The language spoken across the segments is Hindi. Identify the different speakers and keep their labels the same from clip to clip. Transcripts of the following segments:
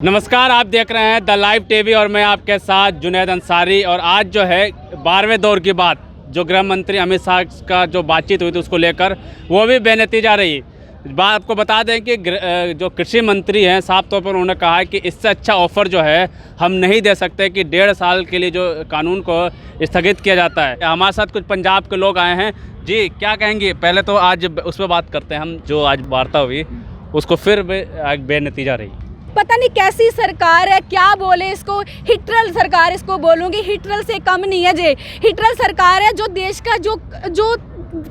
Speaker 1: नमस्कार, आप देख रहे हैं द लाइव टीवी और मैं आपके साथ जुनैद अंसारी। और आज जो है 12वें दौर की बात जो गृह मंत्री अमित शाह का जो बातचीत हुई थी उसको लेकर वो भी बेनतीजा रही। बात आपको बता दें कि जो कृषि मंत्री हैं साफ तौर पर उन्होंने कहा है कि इससे अच्छा ऑफ़र जो है हम नहीं दे सकते कि 1.5 साल के लिए जो कानून को स्थगित किया जाता है। हमारे साथ कुछ पंजाब के लोग आए हैं। जी, क्या कहेंगे? पहले तो आज उस पर बात करते हैं हम, जो आज वार्ता हुई उसको फिर बेनतीजा रही।
Speaker 2: पता नहीं कैसी सरकार है, क्या बोले इसको। हिटलर सरकार इसको बोलूँगी, हिटलर से कम नहीं है जे। हिटलर सरकार है जो देश का जो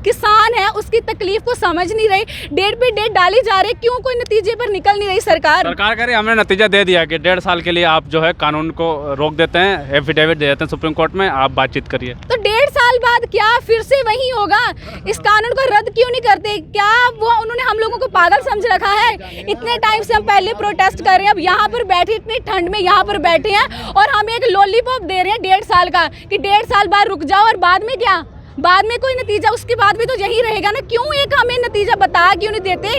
Speaker 2: किसान है उसकी तकलीफ को समझ नहीं रही, डेट पे डेट डाली जा रही, क्यों कोई नतीजे पर निकल नहीं रही सरकार
Speaker 1: कह रही हमने नतीजा दे दिया कि 1.5 साल के लिए आप जो है कानून को रोक देते हैं, एफिडेविट दे देते हैं सुप्रीम कोर्ट में, आप बातचीत करिए।
Speaker 2: तो 1.5 साल बाद क्या फिर से वही होगा? इस कानून को रद्द क्यों नहीं करते? क्या वो उन्होंने हम लोगों को पागल समझ रखा है? इतने टाइम से हम पहले प्रोटेस्ट कर रहे हैं, अब यहाँ पर बैठे इतनी ठंड में यहाँ पर बैठे हैं और हमें एक लॉलीपॉप दे रहे हैं 1.5 साल का कि 1.5 साल बाद रुक जाओ। और बाद में क्या? बाद में कोई नतीजा उसके बाद भी तो यही रहेगा ना। क्यों एक हमें नतीजा बता क्यों नहीं देते?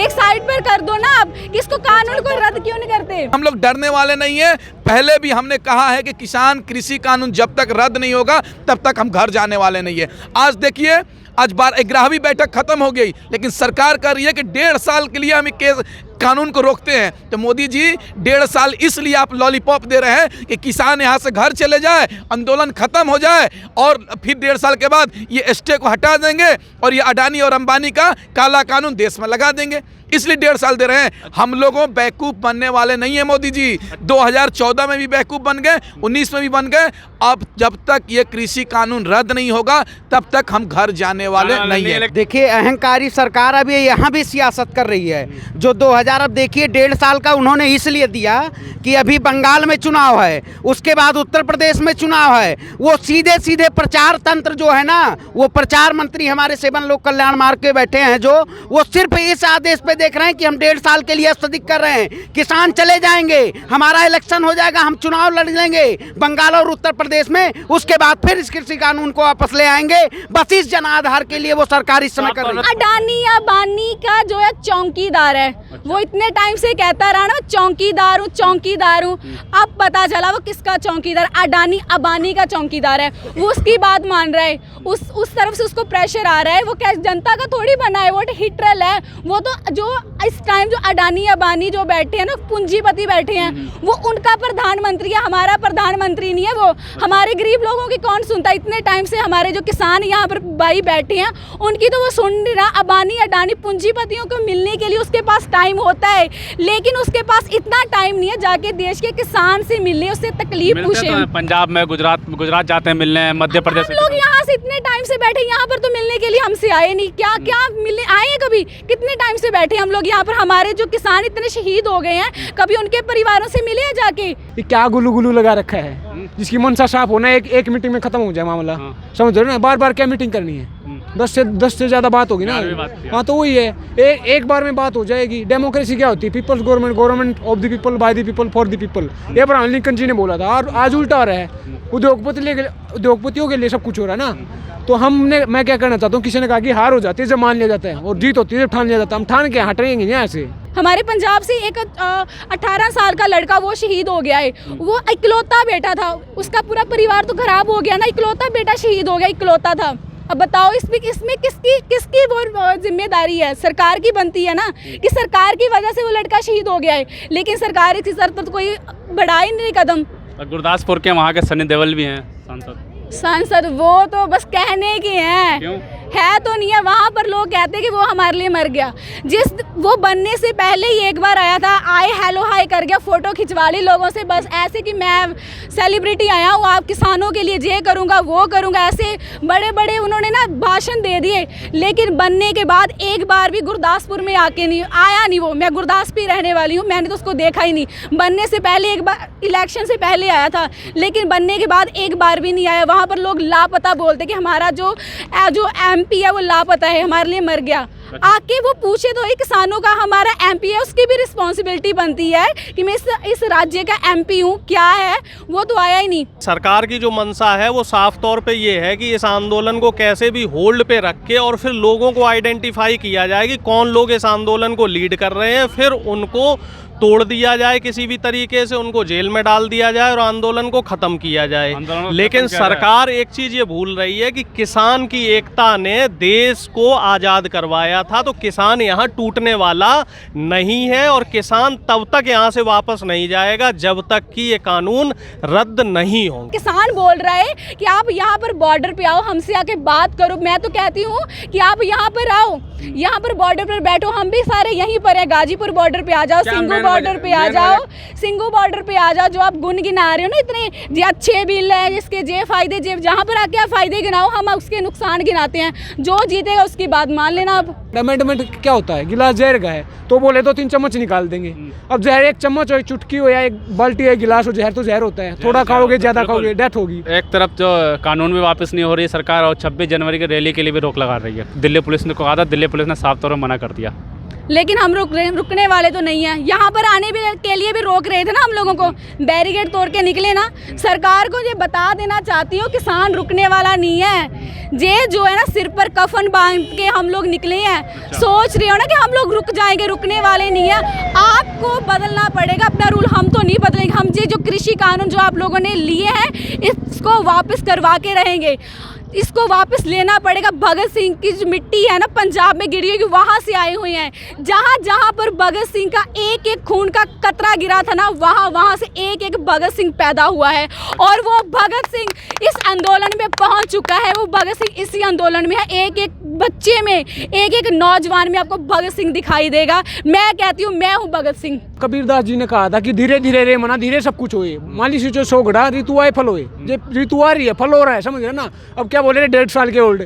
Speaker 2: एक साइड पर कर दो ना, अब किसको कानून को रद्द क्यों नहीं करते?
Speaker 3: हम लोग डरने वाले नहीं है। पहले भी हमने कहा है कि किसान कृषि कानून जब तक रद्द नहीं होगा तब तक हम घर जाने वाले नहीं है। आज देखिए, आज 11वीं बैठक खत्म हो गई, लेकिन सरकार कह रही है कि 1.5 साल के लिए हम कानून को रोकते हैं। तो मोदी जी 1.5 साल इसलिए आप लॉलीपॉप दे रहे हैं कि किसान यहाँ से घर चले जाए, आंदोलन खत्म हो जाए और फिर 1.5 साल के बाद ये स्टे को हटा देंगे और ये अडानी और अंबानी का काला कानून देश में लगा देंगे। इसलिए 1.5 साल दे रहे हैं। हम लोगों बेवकूफ़ बनने वाले नहीं है मोदी जी। 2014 में भी बेवकूफ़ बन गए, 19 में भी बन गए। अब जब तक ये कृषि कानून रद्द नहीं होगा तब तक हम घर जाने वाले नहीं है।
Speaker 4: देखिए, अहंकारी सरकार अभी यहाँ भी सियासत कर रही है। जो 2000 अब देखिए 1.5 साल का उन्होंने इसलिए दिया कि अभी बंगाल में चुनाव है, उसके बाद उत्तर प्रदेश में चुनाव है। वो सीधे सीधे प्रचार तंत्र जो है ना, वो प्रचार मंत्री हमारे सेवन लोक कल्याण मार्ग के बैठे हैं, जो वो सिर्फ इस आदेश पे देख रहे हैं कि हम 1.5 साल के लिए स्थगित कर रहे हैं। किसान चले जाएंगे, हमारा इलेक्शन हो जाएगा, हम चुनाव लड़ लेंगे बंगाल और उत्तर प्रदेश में, उसके बाद फिर इस कृषि कानून को वापस ले आएंगे। बस इस जन आधार के लिए वो सरकार इस समय कर रही है।
Speaker 2: अडानी अंबानी का जो है चौकीदार है, वो इतने टाइम से कहता रहा ना चौकीदार हूँ चौकीदार हूँ। अब पता चला वो किसका चौकीदार, अडानी अंबानी का चौकीदार है। वो उसकी बात मान रहा है, उस तरफ से उसको प्रेशर आ रहा है। वो क्या जनता का थोड़ी बना है, वो हिटलर है। वो तो जो इस टाइम जो अडानी अंबानी जो बैठे हैं ना, पूंजीपति बैठे हैं, वो उनका प्रधानमंत्री है, हमारा प्रधानमंत्री नहीं है। वो हमारे गरीब लोगों की कौन सुनता? इतने टाइम से हमारे जो किसान यहाँ पर भाई बैठे हैं उनकी तो वो सुन नहीं रहा। अंबानी अडानी पूंजीपतियों को मिलने के लिए उसके पास टाइम होता है, लेकिन उसके पास इतना टाइम नहीं है जाके देश के किसान से मिलने, उससे तकलीफ पूछे।
Speaker 1: तो पंजाब में गुजरात जाते हैं मिलने, मध्य प्रदेश
Speaker 2: हम लोग यहाँ से इतने टाइम से बैठे, यहाँ पर तो मिलने के लिए हमसे आए नहीं। क्या मिलने आए हैं? कभी कितने टाइम से बैठे हम लोग यहाँ पर? हमारे जो किसान इतने शहीद हो गए हैं, कभी उनके परिवारों से मिले हैं जाके?
Speaker 5: क्या गुलू लगा रखा है जिसकी मनसा साफ होना है, एक मीटिंग में खत्म हो जाए मामला। समझ रहे हो ना? बार क्या मीटिंग करनी है? 10 से ज़्यादा बात होगी ना। हाँ, तो वही है, एक बार में बात हो जाएगी। डेमोक्रेसी क्या होती है? People's government of the people, by the people, for the people. ये अब्राहम लिंकन जी ने बोला था और आज उल्टा हो रहा है। उद्योगपतियों के लिए सब कुछ हो रहा है ना। तो मैं क्या करना चाहता हूँ, किसी ने कहा कि हार हो जाती है जब मान लिया जाता है और जीत होती है जब ठान लिया जाता है। हम ठान के हट रहेंगे यहाँ से।
Speaker 2: हमारे पंजाब से एक 18 साल का लड़का वो शहीद हो गया है। वो इकलौता बेटा था, उसका पूरा परिवार तो खराब हो गया ना। इकलौता बेटा शहीद हो गया, इकलौता था। अब बताओ इसमें किसकी वो जिम्मेदारी है? सरकार की बनती है ना, कि सरकार की वजह से वो लड़का शहीद हो गया है, लेकिन सरकार इसकी सर पर तो कोई बढ़ा ही नहीं कदम।
Speaker 1: गुरदासपुर के वहाँ के सनी देओल भी हैं
Speaker 2: सांसद, वो तो बस कहने की हैं।
Speaker 1: क्यों?
Speaker 2: है तो नहीं है। वहाँ पर लोग कहते हैं कि वो हमारे लिए मर गया। वो बनने से पहले ही एक बार आया था, हेलो हाय कर गया, फोटो खिंचवा ली लोगों से, बस ऐसे कि मैं सेलिब्रिटी आया हूँ, आप किसानों के लिए ये करूँगा वो करूँगा, ऐसे बड़े बड़े उन्होंने ना भाषण दे दिए। लेकिन बनने के बाद एक बार भी गुरदासपुर में आके नहीं आया। नहीं, वो मैं गुरदासपुर रहने वाली हूँ, मैंने तो उसको देखा ही नहीं। बनने से पहले एक बार, इलेक्शन से पहले आया था, लेकिन बनने के बाद एक बार भी नहीं आया। वहाँ पर लोग लापता बोलते कि हमारा जो MP है वो लापता है, हमारे लिए मर गया। आके वो पूछे तो ही किसानों का, हमारा एमपी है उसकी भी रिस्पॉन्सिबिलिटी बनती है कि मैं इस राज्य का एमपी हूँ, क्या है वो तो आया ही नहीं।
Speaker 6: सरकार की जो मंशा है वो साफ तौर पे ये है कि इस आंदोलन को कैसे भी होल्ड पे रख के और फिर लोगों को आइडेंटिफाई किया जाए कि कौन लोग इस आंदोलन को लीड कर रहे हैं, फिर उनको तोड़ दिया जाए किसी भी तरीके से, उनको जेल में डाल दिया जाए और आंदोलन को ख़त्म किया जाए। लेकिन सरकार एक चीज़ ये भूल रही है कि किसान की एकता ने देश को आज़ाद करवाया था, तो किसान यहाँ टूटने वाला नहीं है और किसान तब तक यहाँ से वापस नहीं जाएगा जब तक कि ये कानून रद्द नहीं हो।
Speaker 2: किसान बोल रहा है कि आप यहाँ पर बॉर्डर पे आओ, हमसे आके बात करो। मैं तो कहती हूँ कि आप यहाँ पर आओ, यहाँ पर बॉर्डर पर बैठो, हम भी सारे यहीं पर हैं। गाजीपुर बॉर्डर पे आ जाओ, सिंगू बॉर्डर पे आ जाओ, सिंगू बॉर्डर पे आ जाओ। जो आप गुण गिना रहे हो ना इतने जे अच्छे बिल है, जिसके जे फायदे, जे जहाँ पर आके आप फायदे गिनाओ, हम उसके नुकसान गिनाते हैं। जो जीतेगा उसकी बात मान लेना। आप
Speaker 5: अमेंडमेंट क्या होता है, गिलास जहर का है तो बोले तो 3 चम्मच निकाल देंगे। अब जहर 1 चम्मच हो, चुटकी हो या 1 बाल्टी है गिलास हो, जहर तो जहर होता है, थोड़ा खाओगे ज़्यादा खाओगे डेथ होगी।
Speaker 1: एक तरफ जो कानून भी वापस नहीं हो रही है सरकार, और 26 जनवरी की रैली के लिए भी रोक लगा रही है। दिल्ली पुलिस ने कहा था, दिल्ली पुलिस ने साफ तौर पर मना कर दिया।
Speaker 2: लेकिन हम रुकने वाले तो नहीं हैं। यहाँ पर आने के लिए भी रोक रहे थे ना हम लोगों को, बैरिकेड तोड़ के निकले ना। सरकार को ये बता देना चाहती हूँ किसान रुकने वाला नहीं है। जे जो है ना सिर पर कफन बांध के हम लोग निकले हैं, सोच रहे हो ना कि हम लोग रुक जाएंगे, रुकने वाले नहीं है। आपको बदलना पड़ेगा अपना रूल, हम तो नहीं बदलेंगे। हम ये जो कृषि कानून जो आप लोगों ने लिए हैं इसको वापस करवा के रहेंगे, इसको वापस लेना पड़ेगा। भगत सिंह की जो मिट्टी है ना पंजाब में गिरी हुई, वहाँ से आए हुए हैं। जहाँ जहाँ पर भगत सिंह का एक एक खून का कतरा गिरा था ना, वहाँ से एक एक भगत सिंह पैदा हुआ है। और वो भगत सिंह इस आंदोलन में पहुँच चुका है, वो भगत सिंह इसी आंदोलन में है। एक एक बच्चे में, एक एक नौजवान में आपको भगत सिंह दिखाई देगा। मैं कहती हूँ मैं हूँ भगत सिंह।
Speaker 5: कबीरदास जी ने कहा था कि धीरे धीरे रे मना, धीरे सब कुछ होए। मान लीजिए जो 100 घड़ा ऋतु आए फल होए, जो ऋतु आ रही है फल हो रहा है, समझ रहे ना। अब क्या बोले 1.5 साल के ओल्ड,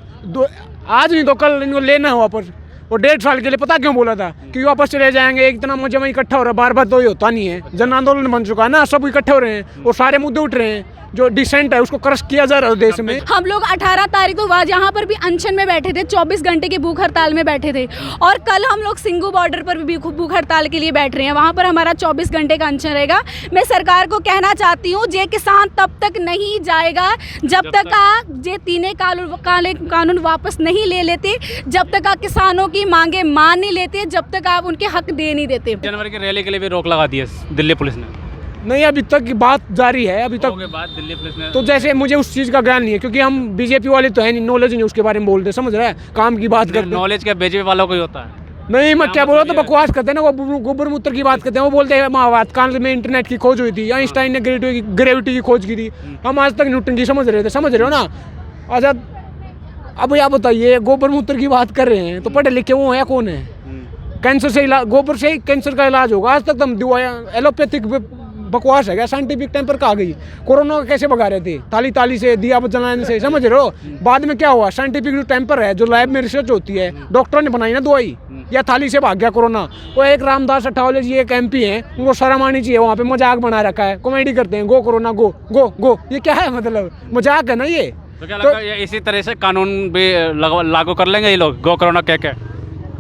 Speaker 5: आज नहीं तो कल इनको लेना है वापस। और 1.5 साल के लिए पता क्यों बोला था कि वापस चले जाएंगे। इतना मजा इकट्ठा हो रहा है, बार बार तो ये होता नहीं है। जन आंदोलन बन चुका है ना, सब इकट्ठे हो रहे हैं और सारे मुद्दे उठ रहे हैं। जो डिसेंट है उसको क्रश किया जा रहा है देश में।
Speaker 2: हम लोग 18 तारीख को यहाँ पर भी अनशन में बैठे थे, 24 घंटे की भूख हड़ताल में बैठे थे। और कल हम लोग सिंगू बॉर्डर पर भी भूख हड़ताल के लिए बैठ रहे हैं, वहाँ पर हमारा 24 घंटे का अनशन रहेगा। मैं सरकार को कहना चाहती हूँ जे किसान तब तक नहीं जाएगा जब तक आप जे तीनों कानून वापस नहीं ले लेते, जब तक आप किसानों की मांगे मान नहीं लेते, जब तक आप उनके हक दे नहीं देते।
Speaker 1: जनवरी की रैली के लिए भी रोक लगा दी है दिल्ली पुलिस ने।
Speaker 5: नहीं, अभी तक की बात जारी है। अभी तक
Speaker 1: बाद दिल्ली पुलिस ने,
Speaker 5: तो जैसे मुझे उस चीज़ का ज्ञान नहीं है क्योंकि हम बीजेपी वाले तो है नहीं, नॉलेज नहीं उसके बारे में बोलते, समझ रहा है। काम की बात करते,
Speaker 1: नॉलेज क्या बीजेपी वालों को ही होता है।
Speaker 5: नहीं मैं क्या बोल रहा, तो बकवास करते हैं ना। वो गोबर मूत्र की बात करते हैं, वो बोलते हैं महाभारत काल में इंटरनेट की खोज हुई थी, आइंस्टाइन ने ग्रेविटी की खोज की थी, हम आज तक न्यूटन की समझ रहे थे, समझ रहे हो ना आजाद। अब आप बताइए, गोबर मूत्र की बात कर रहे हैं तो पढ़े लिखे वो है कौन है? कैंसर से इलाज, गोबर से ही कैंसर का इलाज होगा। आज तक तो हम दवाया एलोपैथिक बकवास है क्या? साइंटिफिक टाइम पर कहा गई। कोरोना को कैसे भगा रहे थे? ताली से, दिया जलाने से, समझ रहे हो। बाद में क्या हुआ? साइंटिफिक जो टेम्पर है, जो लैब में रिसर्च होती है, डॉक्टर ने बनाई ना दवाई, या थाली से भाग गया कोरोना। वो एक रामदास अठावले जी एक MP हैं, उनको शर्म आनी चाहिए। वहाँ पे मजाक बना रखा है, कॉमेडी करते हैं, गो कोरोना गो गो गो। ये क्या है? मतलब मजाक है ना ये।
Speaker 1: तो क्या लगता है इसी तरह से कानून भी लागू कर लेंगे ये लोग, गो कोरोना कह के?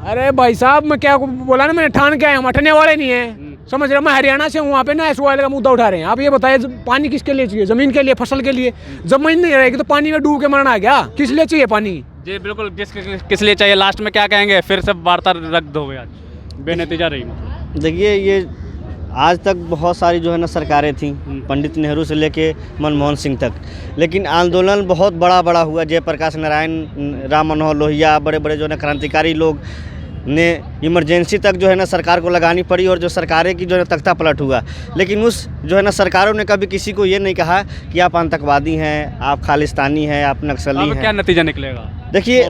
Speaker 5: अरे भाई साहब, मैं क्या बोला ना, मैंने ठान के आया, हम हटने वाले नहीं है, समझ रहे हो। मैं हरियाणा से हूँ, वहाँ पे ना एस ऑयल का मुद्दा उठा रहे हैं। आप ये बताइए, पानी किसके लिए चाहिए? जमीन के लिए, फसल के लिए। जमीन नहीं रहेगी तो पानी में डूब के मरना है क्या? किस लिए चाहिए पानी?
Speaker 1: जी बिल्कुल, किस लिए चाहिए? लास्ट में क्या कहेंगे? फिर से वार्ता रद्द हो गई, आज बेनतीजा रही।
Speaker 7: देखिए, ये आज तक बहुत सारी जो है ना सरकारें थीं, पंडित नेहरू से लेके मनमोहन सिंह तक, लेकिन आंदोलन बहुत बड़ा हुआ। जयप्रकाश नारायण, राम मनोहर लोहिया, बड़े बड़े जो है ना क्रांतिकारी लोग ने इमरजेंसी तक जो है ना सरकार को लगानी पड़ी और जो सरकारें की जो है तख्ता पलट हुआ। लेकिन उस जो है ना सरकारों ने कभी किसी को ये नहीं कहा कि आप आतंकवादी हैं, आप खालिस्तानी हैं, आप नक्सली हैं।
Speaker 1: क्या नतीजा निकलेगा?
Speaker 7: देखिए,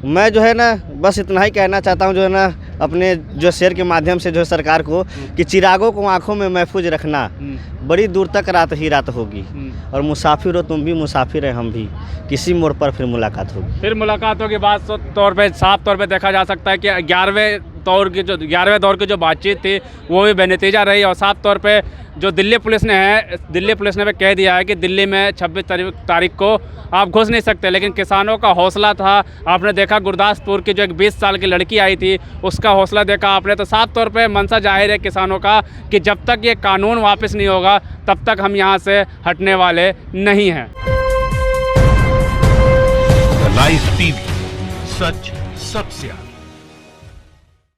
Speaker 7: मैं जो है ना बस इतना ही कहना चाहता हूँ जो है ना अपने जो शेर के माध्यम से जो है सरकार को, कि चिरागों को आंखों में महफूज रखना, बड़ी दूर तक रात ही रात होगी। और मुसाफिर हो तुम भी, मुसाफिर है हम भी, किसी मोड़ पर फिर मुलाकात होगी।
Speaker 1: फिर मुलाकात होगी। बात तौर पे, साफ तौर पे देखा जा सकता है कि 11वें दौर की जो 11वें दौर की जो बातचीत थी वो भी बेनतीजा रही। और साफ तौर पे जो दिल्ली पुलिस ने भी कह दिया है कि दिल्ली में 26 तारीख को आप घुस नहीं सकते, लेकिन किसानों का हौसला था। आपने देखा गुरदासपुर की जो एक 20 साल की लड़की आई थी उसका हौसला देखा आपने। तो साफ तौर पे मंशा जाहिर है किसानों का कि जब तक ये कानून वापस नहीं होगा तब तक हम यहाँ से हटने वाले नहीं हैं।
Speaker 8: लाइव टीवी, सच सबसे आगे।